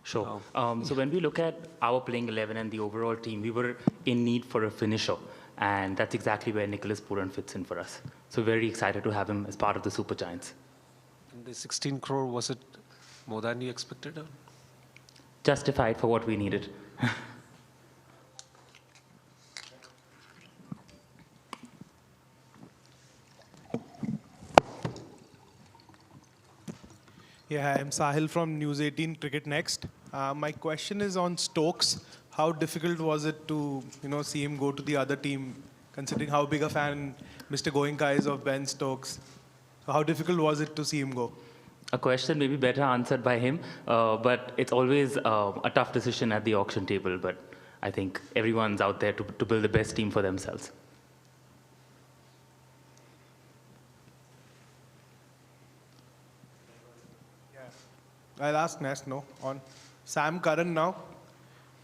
Sure. So when we look at our playing 11 and the overall team, we were in need for a finisher. And that's exactly where Nicholas Pooran fits in for us. So very excited to have him as part of the Super Giants. And the 16 crore, was it more than you expected? Or? Justified for what we needed. Yeah, I'm Sahil from News 18 Cricket Next. My question is on Stokes. How difficult was it to, see him go to the other team, considering how big a fan Mr. Goenka is of Ben Stokes? So how difficult was it to see him go? A question maybe better answered by him, but it's always a tough decision at the auction table. But I think everyone's out there to build the best team for themselves. I'll ask next, on Sam Curran now.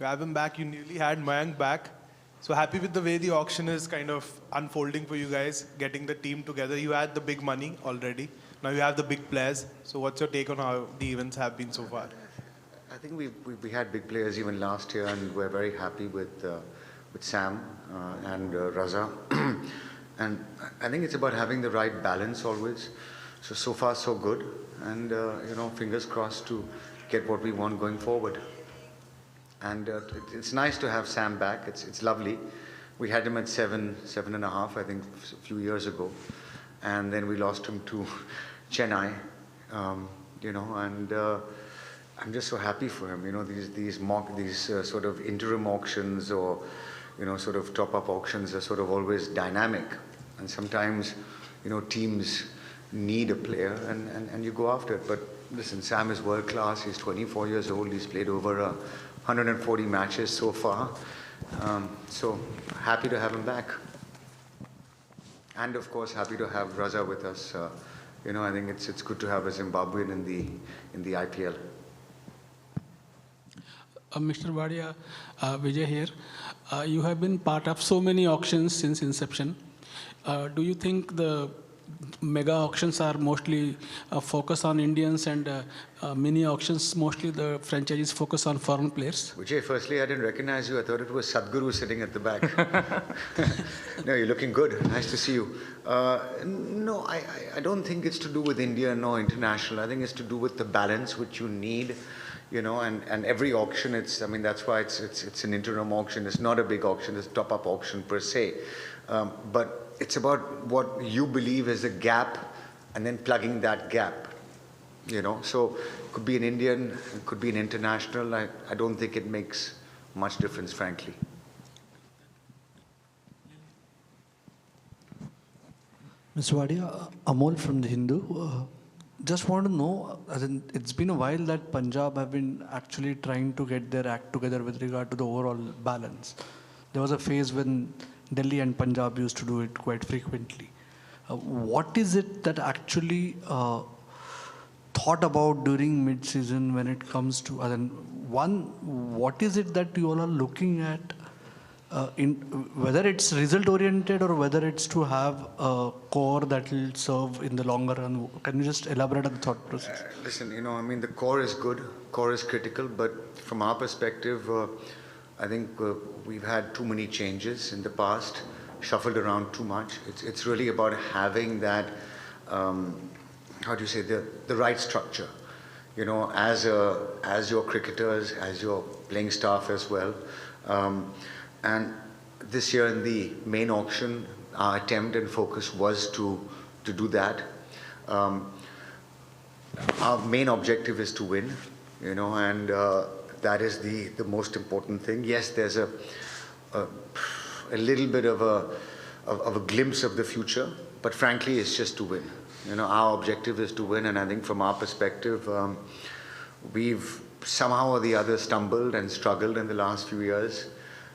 You have him back. You nearly had Mayank back. So happy with the way the auction is kind of unfolding for you guys, getting the team together. You had the big money already. Now you have the big players. So what's your take on how the events have been so far? I think we had big players even last year, and we're very happy with Sam and Raza. And I think it's about having the right balance always. So far so good, and fingers crossed to get what we want going forward. And it's nice to have Sam back. It's lovely. We had him at 7.5, I think, a few years ago, and then we lost him to Chennai. And I'm just so happy for him. These sort of interim auctions or sort of top-up auctions are sort of always dynamic, and sometimes teams need a player and you go after it. But listen, Sam is world class. He's 24 years old. He's played over 140 matches so far. So happy to have him back. And of course, happy to have Raza with us. I think it's good to have a Zimbabwean in the IPL. Mr. Wadia, Vijay here. You have been part of so many auctions since inception. Do you think the mega auctions are mostly focused on Indians, and mini auctions mostly the franchises focus on foreign players? Vijay, firstly, I didn't recognize you. I thought it was Sadhguru sitting at the back. No, you're looking good. Nice to see you. No, I don't think it's to do with India nor international. I think it's to do with the balance which you need. And every auction, that's why it's an interim auction. It's not a big auction. It's a top-up auction per se. But it's about what you believe is a gap and then plugging that gap, So it could be an Indian, it could be an international. I don't think it makes much difference, frankly. Mr. Wadia, Amol from The Hindu. Just want to know, it's been a while that Punjab have been actually trying to get their act together with regard to the overall balance. There was a phase when Delhi and Punjab used to do it quite frequently. What is it that actually thought about during mid-season when it comes to, what is it that you all are looking at, whether it's result-oriented or whether it's to have a core that will serve in the longer run? Can you just elaborate on the thought process? Listen, the core is good, core is critical, but from our perspective, I think we've had too many changes in the past, shuffled around too much. It's really about having that, the right structure, as your cricketers, as your playing staff as well. And this year in the main auction, our attempt and focus was to do that. Our main objective is to win, and that is the most important thing. Yes, there's a little bit of a glimpse of the future, but frankly, it's just to win. Our objective is to win, and I think from our perspective, we've somehow or the other stumbled and struggled in the last few years.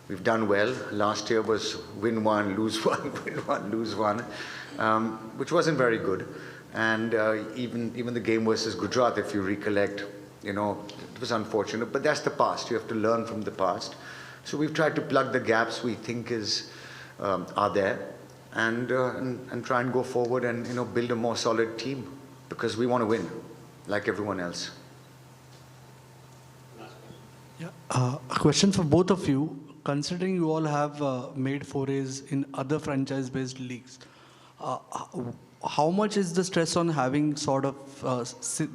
We've done well. Last year was win one, lose one, win one, lose one, which wasn't very good. And even the game versus Gujarat, if you recollect, it was unfortunate. But that's the past. You have to learn from the past. So we've tried to plug the gaps we think are there, and try and go forward and build a more solid team, because we want to win, like everyone else. Yeah. A question for both of you. Considering you all have made forays in other franchise-based leagues, how much is the stress on having sort of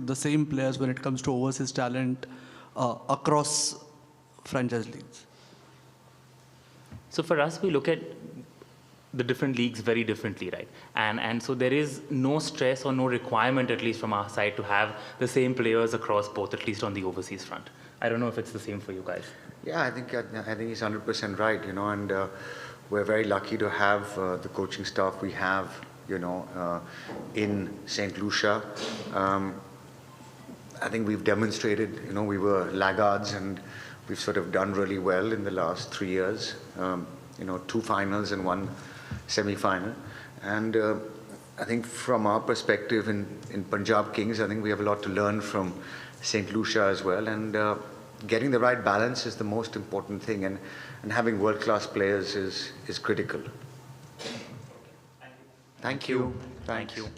the same players when it comes to overseas talent across franchise leagues? So for us, we look at the different leagues very differently, right? And so there is no stress or no requirement, at least from our side, to have the same players across both, at least on the overseas front. I don't know if it's the same for you guys. Yeah, I think he's 100% right, you know, and we're very lucky to have the coaching staff we have, you know, in St. Lucia. I think we've demonstrated, you know, we were laggards and we've sort of done really well in the last 3 years. You know, 2 finals and 1 semi-final. And I think from our perspective in Punjab Kings, I think we have a lot to learn from St. Lucia as well. And getting the right balance is the most important thing. And having world-class players is critical. Thank you. Thank you.